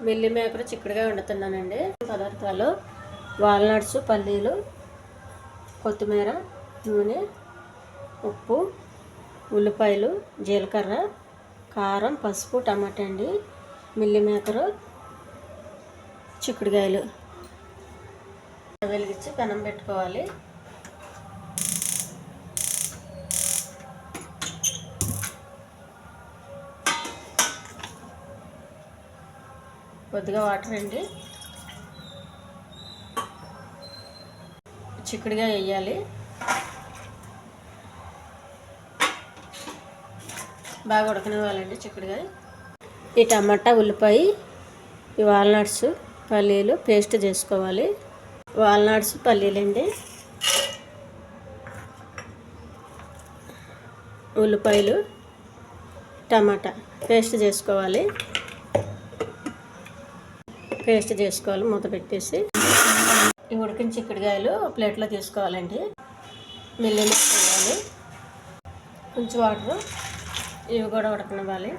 Meal maker చిక్కుడుగా వండుతున్నానండి. పదార్థాలు walnuts, పల్లీలు, కొత్తిమీర, నూనె, ఉప్పు, ఉల్లిపాయలు, జీలకర్ర, కారం, పసుపు, టమాటా అండి, మిల్లీ మేకరు, చిక్కుడుకాయలు. వెలిగించి పెనం పెట్టుకోవాలి. కొద్దిగా వాటర్ అండి. చిక్కుడుగా వేయాలి. బాగా ఉడకనివ్వాలండి చిక్కుడుగా. ఈ టమాటా, ఉల్లిపాయ, ఈ వాల్నట్స్, పల్లీలు పేస్ట్ చేసుకోవాలి. వాల్నట్స్, పల్లీలండి, ఉల్లిపాయలు, టమాటా పేస్ట్ చేసుకోవాలి. మూత పెట్టేసి ఈ ఉడికిన చిక్కుడుకాయలు ప్లేట్లో తీసుకోవాలండి. మిల్లీ మేకర్ వేయాలి. కొంచెం వాటర్, ఇవి కూడా ఉడకనివ్వాలి.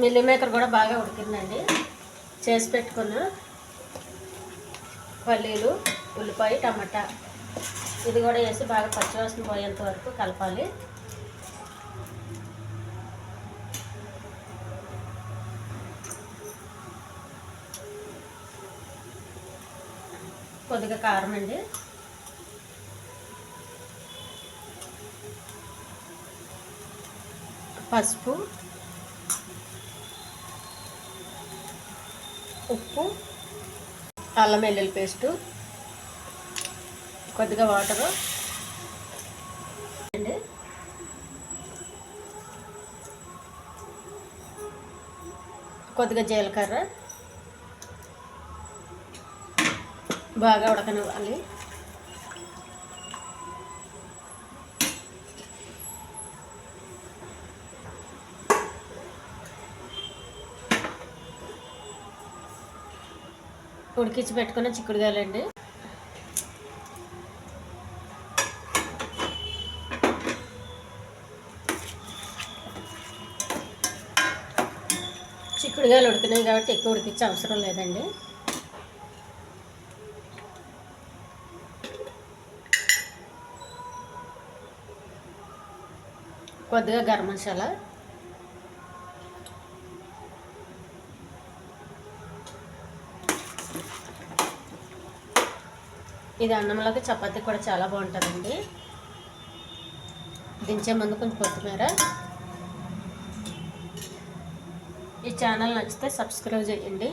మిల్లీ మేకర్ కూడా బాగా ఉడికిందండి. చేసి పెట్టుకున్న పల్లీలు, ఉల్లిపాయ, టమాటా ఇది కూడా వేసి బాగా పచ్చివాసన పోయేంత వరకు కలపాలి. కొద్దిగా కారం అండి, పసుపు, ఉప్పు, అల్లం వెల్లుల్లి పేస్టు, కొద్దిగా వాటరు అండి, కొద్దిగా జీలకర్ర బాగా ఉడకనివ్వాలి. ఉడికించి పెట్టుకున్న చిక్కుడుకాయలండి. చిక్కుడుకాయలు ఉడికినాయి కాబట్టి ఎక్కువ ఉడికించే అవసరం లేదండి. కొద్దిగా గరం మసాలా, ఇది అన్నంలోకి చపాతీ కూడా చాలా బాగుంటుందండి. దించే ముందు కొంచెం కొత్తిమీర. ఈ ఛానల్ నచ్చితే సబ్స్క్రైబ్ చేయండి.